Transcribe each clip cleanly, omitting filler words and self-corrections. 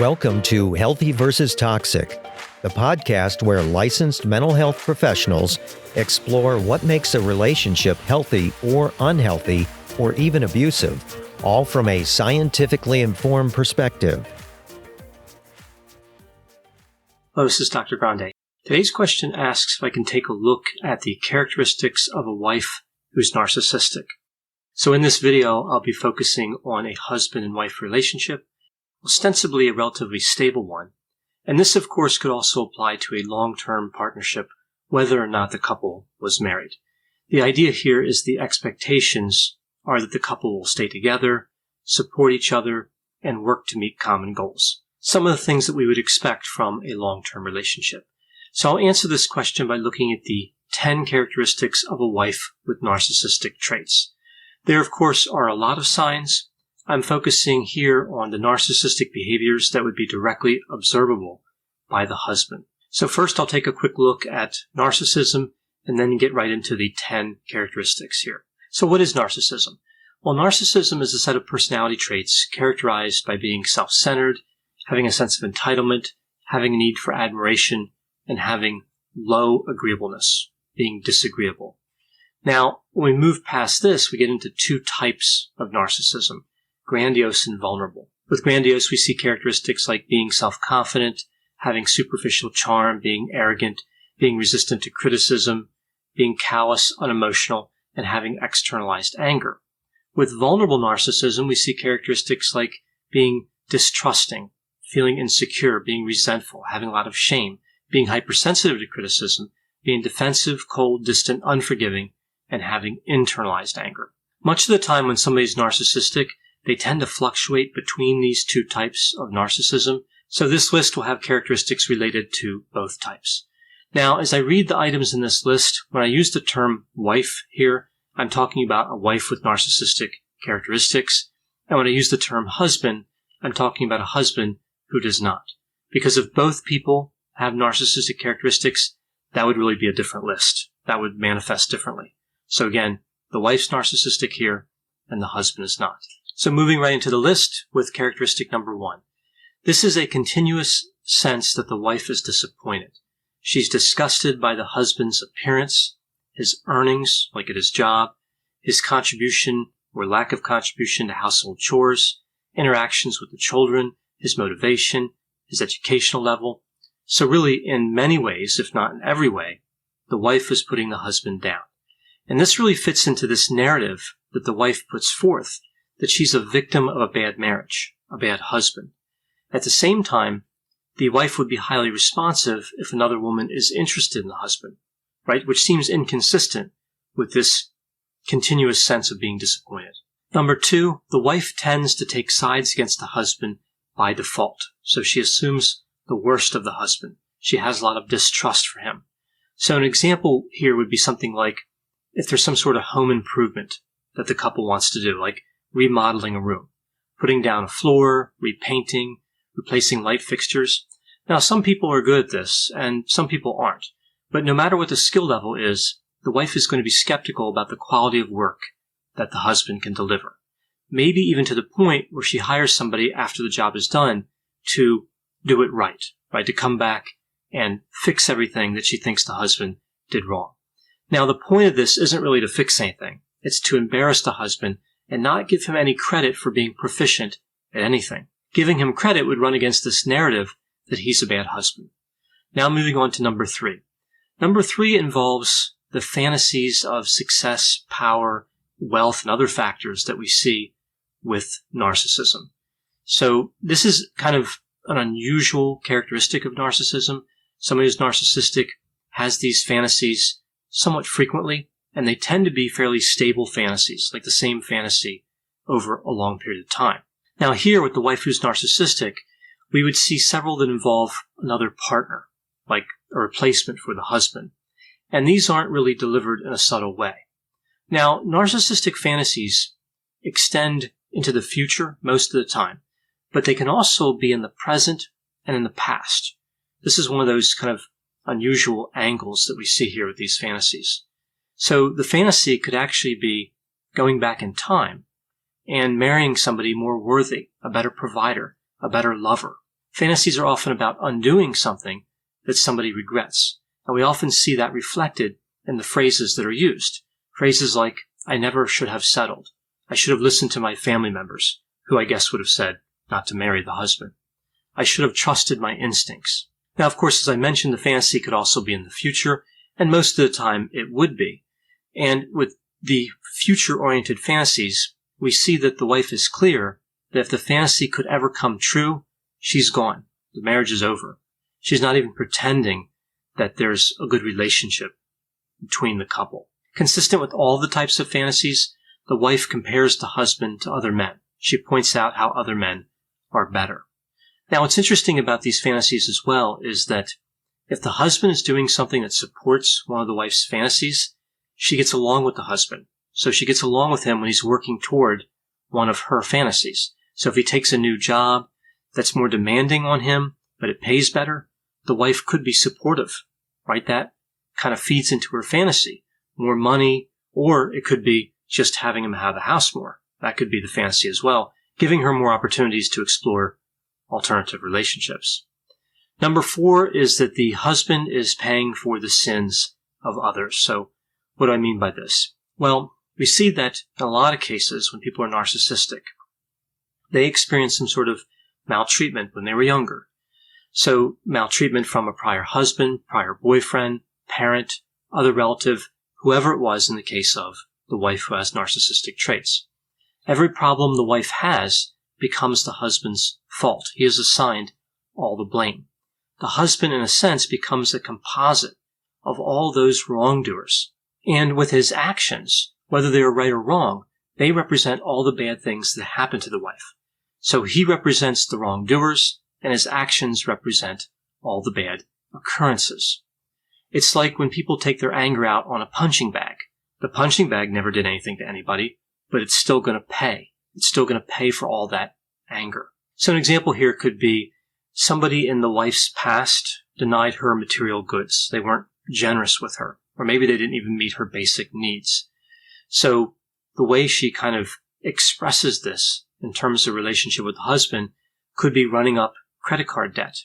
Welcome to Healthy versus Toxic, the podcast where licensed mental health professionals explore what makes a relationship healthy or unhealthy or even abusive, all from a scientifically informed perspective. Hello, this is Dr. Grande. Today's question asks if I can take a look at the characteristics of a wife who's narcissistic. So in this video, I'll be focusing on a husband and wife relationship, ostensibly a relatively stable one. And this, of course, could also apply to a long-term partnership, whether or not the couple was married. The idea here is the expectations are that the couple will stay together, support each other, and work to meet common goals. Some of the things that we would expect from a long-term relationship. So I'll answer this question by looking at the 10 characteristics of a wife with narcissistic traits. There, of course, are a lot of signs. I'm focusing here on the narcissistic behaviors that would be directly observable by the husband. So first, I'll take a quick look at narcissism and then get right into the 10 characteristics here. So what is narcissism? Well, narcissism is a set of personality traits characterized by being self-centered, having a sense of entitlement, having a need for admiration, and having low agreeableness, being disagreeable. Now, when we move past this, we get into two types of narcissism, grandiose and vulnerable. With grandiose, we see characteristics like being self-confident, having superficial charm, being arrogant, being resistant to criticism, being callous, unemotional, and having externalized anger. With vulnerable narcissism, we see characteristics like being distrusting, feeling insecure, being resentful, having a lot of shame, being hypersensitive to criticism, being defensive, cold, distant, unforgiving, and having internalized anger. Much of the time when somebody's narcissistic, they tend to fluctuate between these two types of narcissism, so this list will have characteristics related to both types. Now, as I read the items in this list, when I use the term wife here, I'm talking about a wife with narcissistic characteristics, and when I use the term husband, I'm talking about a husband who does not. Because if both people have narcissistic characteristics, that would really be a different list. That would manifest differently. So again, the wife's narcissistic here, and the husband is not. So moving right into the list with characteristic number 1. This is a continuous sense that the wife is disappointed. She's disgusted by the husband's appearance, his earnings, like at his job, his contribution or lack of contribution to household chores, interactions with the children, his motivation, his educational level. So really, in many ways, if not in every way, the wife is putting the husband down. And this really fits into this narrative that the wife puts forth, that she's a victim of a bad marriage, a bad husband. At the same time, the wife would be highly responsive if another woman is interested in the husband, right? Which seems inconsistent with this continuous sense of being disappointed. Number 2, the wife tends to take sides against the husband by default. So she assumes the worst of the husband. She has a lot of distrust for him. So an example here would be something like if there's some sort of home improvement that the couple wants to do, like remodeling a room, putting down a floor, repainting, replacing light fixtures. Now, some people are good at this, and some people aren't. But no matter what the skill level is, the wife is going to be skeptical about the quality of work that the husband can deliver. Maybe even to the point where she hires somebody after the job is done to do it right, to come back and fix everything that she thinks the husband did wrong. Now, the point of this isn't really to fix anything. It's to embarrass the husband and not give him any credit for being proficient at anything. Giving him credit would run against this narrative that he's a bad husband. Now moving on to number 3. Number 3 involves the fantasies of success, power, wealth, and other factors that we see with narcissism. So this is kind of an unusual characteristic of narcissism. Somebody who's narcissistic has these fantasies somewhat frequently, and they tend to be fairly stable fantasies, like the same fantasy over a long period of time. Now here, with the wife who's narcissistic, we would see several that involve another partner, like a replacement for the husband. And these aren't really delivered in a subtle way. Now, narcissistic fantasies extend into the future most of the time, but they can also be in the present and in the past. This is one of those kind of unusual angles that we see here with these fantasies. So the fantasy could actually be going back in time and marrying somebody more worthy, a better provider, a better lover, Fantasies are often about undoing something that somebody regrets. And we often see that reflected in the phrases that are used. Phrases like, I never should have settled. I should have listened to my family members, who I guess would have said not to marry the husband. I should have trusted my instincts. Now, of course, as I mentioned, the fantasy could also be in the future, and most of the time it would be. And with the future-oriented fantasies, we see that the wife is clear that if the fantasy could ever come true, she's gone. The marriage is over. She's not even pretending that there's a good relationship between the couple. Consistent with all the types of fantasies, the wife compares the husband to other men. She points out how other men are better. Now, what's interesting about these fantasies as well is that if the husband is doing something that supports one of the wife's fantasies, she gets along with the husband. So she gets along with him when he's working toward one of her fantasies. So if he takes a new job that's more demanding on him, but it pays better, the wife could be supportive, right? That kind of feeds into her fantasy. More money, or it could be just having him have the house more. That could be the fantasy as well, giving her more opportunities to explore alternative relationships. Number 4 is that the husband is paying for the sins of others. So what do I mean by this? Well, we see that in a lot of cases when people are narcissistic, they experience some sort of maltreatment when they were younger. So maltreatment from a prior husband, prior boyfriend, parent, other relative, whoever it was in the case of the wife who has narcissistic traits. Every problem the wife has becomes the husband's fault. He is assigned all the blame. The husband, in a sense, becomes a composite of all those wrongdoers. And with his actions, whether they are right or wrong, they represent all the bad things that happen to the wife. So he represents the wrongdoers, and his actions represent all the bad occurrences. It's like when people take their anger out on a punching bag. The punching bag never did anything to anybody, but it's still going to pay. It's still going to pay for all that anger. So an example here could be somebody in the wife's past denied her material goods. They weren't generous with her, or maybe they didn't even meet her basic needs. So the way she kind of expresses this in terms of relationship with the husband could be running up credit card debt,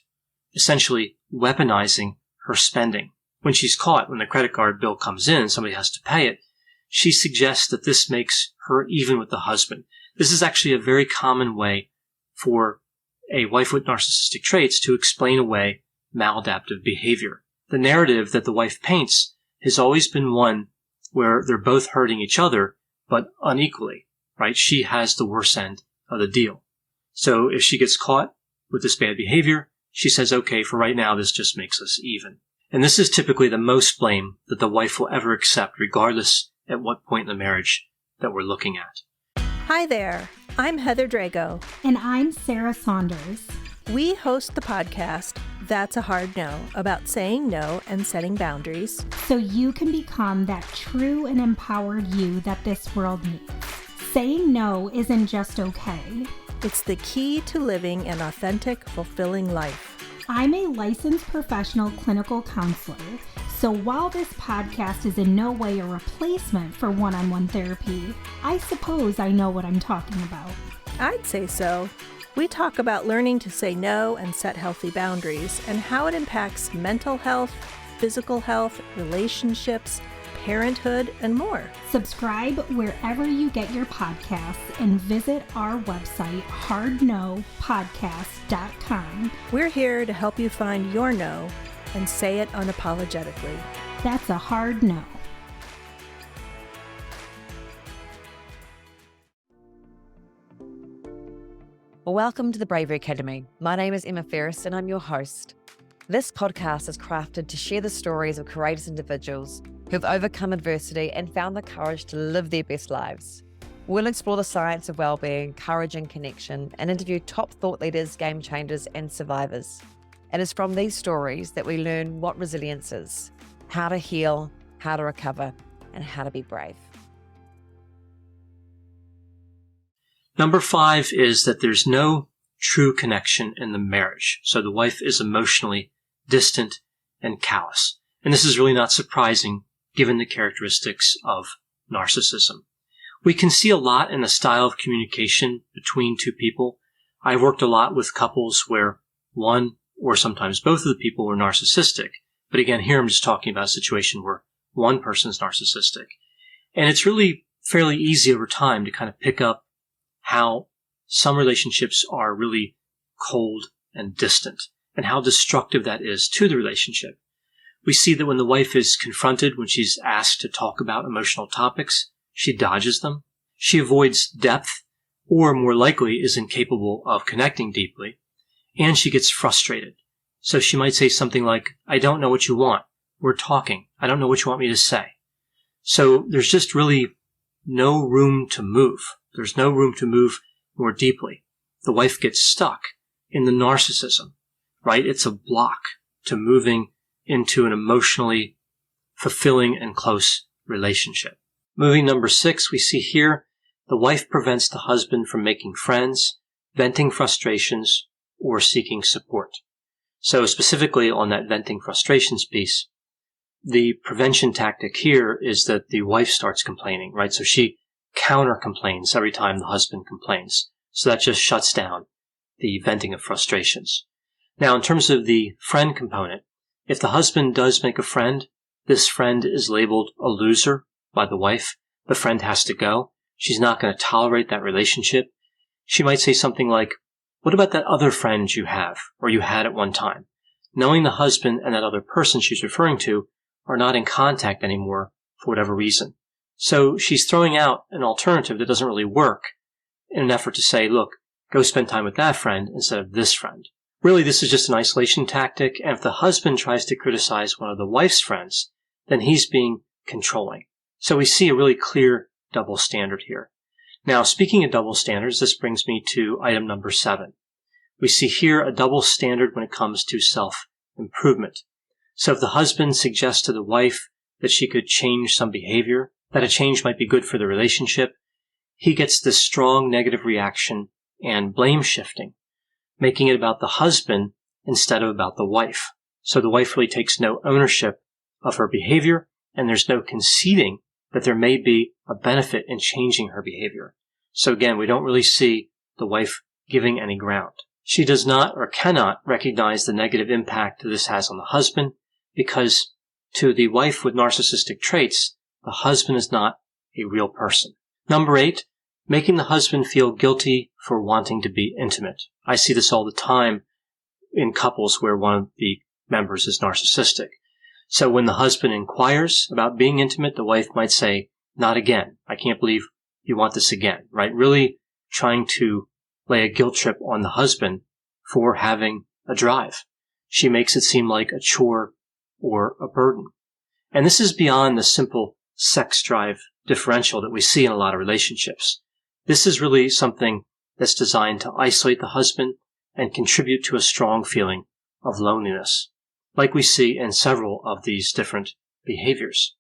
essentially weaponizing her spending. When she's caught, when the credit card bill comes in, somebody has to pay it, she suggests that this makes her even with the husband. This is actually a very common way for a wife with narcissistic traits to explain away maladaptive behavior. The narrative that the wife paints has always been one where they're both hurting each other, but unequally, right? She has the worse end of the deal. So if she gets caught with this bad behavior, she says, okay, for right now, this just makes us even. And this is typically the most blame that the wife will ever accept, regardless at what point in the marriage that we're looking at. Hi there, I'm Heather Drago. And I'm Sarah Saunders. We host the podcast, That's a Hard No, about saying no and setting boundaries. So you can become that true and empowered you that this world needs. Saying no isn't just okay. It's the key to living an authentic, fulfilling life. I'm a licensed professional clinical counselor, so while this podcast is in no way a replacement for one-on-one therapy, I suppose I know what I'm talking about. I'd say so. We talk about learning to say no and set healthy boundaries and how it impacts mental health, physical health, relationships, parenthood, and more. Subscribe wherever you get your podcasts and visit our website, hardnopodcast.com. We're here to help you find your no and say it unapologetically. That's a hard no. Welcome to the Bravery Academy. My name is Emma Ferris and I'm your host. This podcast is crafted to share the stories of courageous individuals who've overcome adversity and found the courage to live their best lives. We'll explore the science of well-being, courage and connection, and interview top thought leaders, game changers, and survivors. It is from these stories that we learn what resilience is, how to heal, how to recover, and how to be brave. Number 5 is that there's no true connection in the marriage. So the wife is emotionally distant and callous. And this is really not surprising given the characteristics of narcissism. We can see a lot in the style of communication between two people. I've worked a lot with couples where one or sometimes both of the people were narcissistic. But again, here I'm just talking about a situation where one person's narcissistic. And it's really fairly easy over time to kind of pick up how some relationships are really cold and distant and how destructive that is to the relationship. We see that when the wife is confronted, when she's asked to talk about emotional topics, she dodges them. She avoids depth, or more likely is incapable of connecting deeply, and she gets frustrated. So she might say something like, I don't know what you want. We're talking. I don't know what you want me to say. So there's just really no room to move. There's no room to move more deeply. The wife gets stuck in the narcissism, right? It's a block to moving into an emotionally fulfilling and close relationship. Movie number 6, we see here the wife prevents the husband from making friends, venting frustrations, or seeking support. So specifically on that venting frustrations piece, the prevention tactic here is that the wife starts complaining, right? So she counter complains every time the husband complains. So that just shuts down the venting of frustrations. Now, in terms of the friend component, if the husband does make a friend, this friend is labeled a loser by the wife. The friend has to go. She's not going to tolerate that relationship. She might say something like, what about that other friend you have or you had at one time? Knowing the husband and that other person she's referring to are not in contact anymore for whatever reason. So she's throwing out an alternative that doesn't really work in an effort to say, look, go spend time with that friend instead of this friend. Really, this is just an isolation tactic, and if the husband tries to criticize one of the wife's friends, then he's being controlling. So we see a really clear double standard here. Now, speaking of double standards, this brings me to item number 7. We see here a double standard when it comes to self-improvement. So if the husband suggests to the wife that she could change some behavior, that a change might be good for the relationship, he gets this strong negative reaction and blame shifting, making it about the husband instead of about the wife. So the wife really takes no ownership of her behavior, and there's no conceding that there may be a benefit in changing her behavior. So again, we don't really see the wife giving any ground. She does not or cannot recognize the negative impact this has on the husband, because to the wife with narcissistic traits, the husband is not a real person. Number 8, making the husband feel guilty for wanting to be intimate. I see this all the time in couples where one of the members is narcissistic. So when the husband inquires about being intimate, the wife might say, not again. I can't believe you want this again, right? Really trying to lay a guilt trip on the husband for having a drive. She makes it seem like a chore or a burden. And this is beyond the simple sex drive differential that we see in a lot of relationships. This is really something that's designed to isolate the husband and contribute to a strong feeling of loneliness, like we see in several of these different behaviors.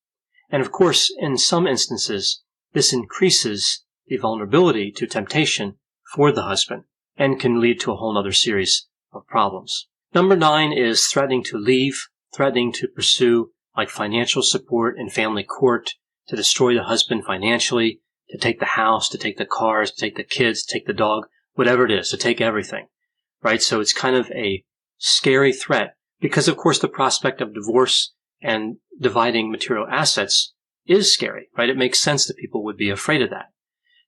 And of course, in some instances, this increases the vulnerability to temptation for the husband and can lead to a whole other series of problems. Number 9 is threatening to leave, threatening to pursue like financial support in family court, to destroy the husband financially, to take the house, to take the cars, to take the kids, to take the dog, whatever it is, to take everything, right? So it's kind of a scary threat because, of course, the prospect of divorce and dividing material assets is scary, right? It makes sense that people would be afraid of that.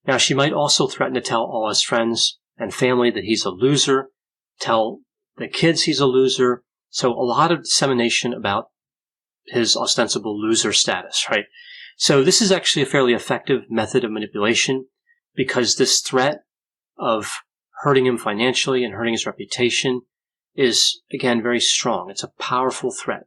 Now, she might also threaten to tell all his friends and family that he's a loser, tell the kids he's a loser. So a lot of dissemination about his ostensible loser status, right? So this is actually a fairly effective method of manipulation because this threat of hurting him financially and hurting his reputation is, again, very strong. It's a powerful threat,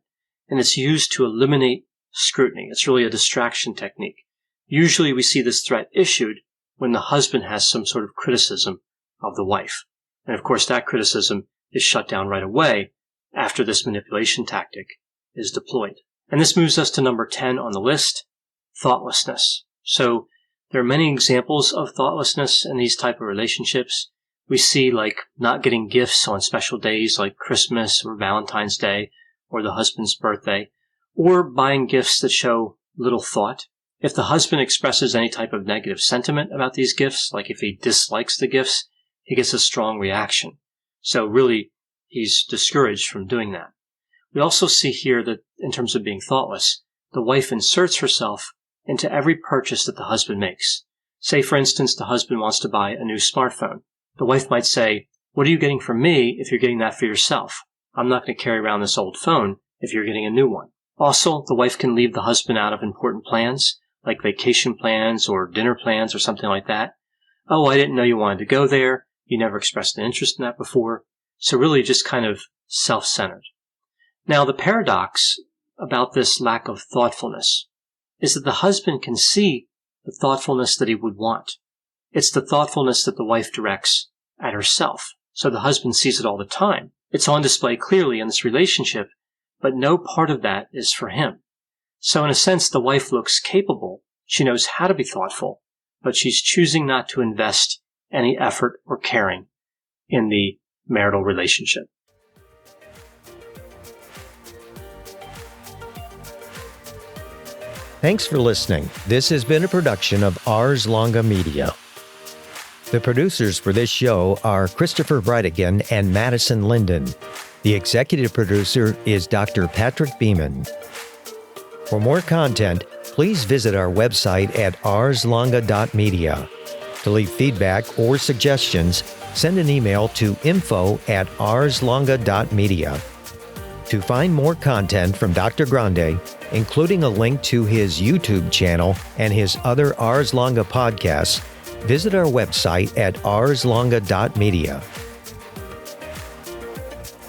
and it's used to eliminate scrutiny. It's really a distraction technique. Usually we see this threat issued when the husband has some sort of criticism of the wife. And of course, that criticism is shut down right away after this manipulation tactic is deployed. And this moves us to number 10 on the list, thoughtlessness. So there are many examples of thoughtlessness in these type of relationships. We see like not getting gifts on special days like Christmas or Valentine's Day or the husband's birthday, or buying gifts that show little thought. If the husband expresses any type of negative sentiment about these gifts, like if he dislikes the gifts, he gets a strong reaction. So really, he's discouraged from doing that. We also see here that in terms of being thoughtless, the wife inserts herself into every purchase that the husband makes. Say, for instance, the husband wants to buy a new smartphone. The wife might say, "What are you getting from me if you're getting that for yourself? I'm not going to carry around this old phone if you're getting a new one." Also, the wife can leave the husband out of important plans, like vacation plans or dinner plans or something like that. "Oh, I didn't know you wanted to go there. You never expressed an interest in that before." So really just kind of self-centered. Now, the paradox about this lack of thoughtfulness is that the husband can see the thoughtfulness that he would want. It's the thoughtfulness that the wife directs at herself. So the husband sees it all the time. It's on display clearly in this relationship, but no part of that is for him. So in a sense, the wife looks capable. She knows how to be thoughtful, but she's choosing not to invest any effort or caring in the marital relationship. Thanks for listening. This has been a production of Ars Longa Media. The producers for this show are Christopher Breitigan and Madison Linden. The executive producer is Dr. Patrick Beeman. For more content, please visit our website at arslonga.media. To leave feedback or suggestions, send an email to info@arslonga.media. To find more content from Dr. Grande, including a link to his YouTube channel and his other Ars Longa podcasts, visit our website at arslonga.media.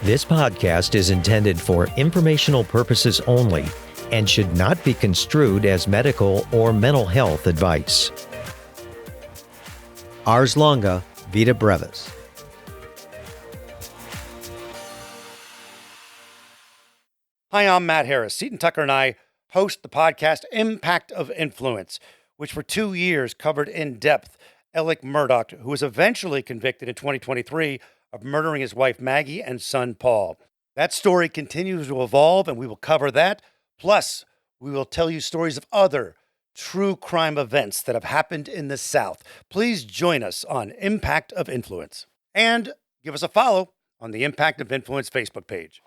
This podcast is intended for informational purposes only and should not be construed as medical or mental health advice. Ars Longa, Vita Brevis. Hi, I'm Matt Harris. Seton Tucker and I host the podcast Impact of Influence, which for 2 years covered in depth Alec Murdaugh, who was eventually convicted in 2023 of murdering his wife Maggie and son Paul. That story continues to evolve, and we will cover that. Plus, we will tell you stories of other true crime events that have happened in the South. Please join us on Impact of Influence. And give us a follow on the Impact of Influence Facebook page.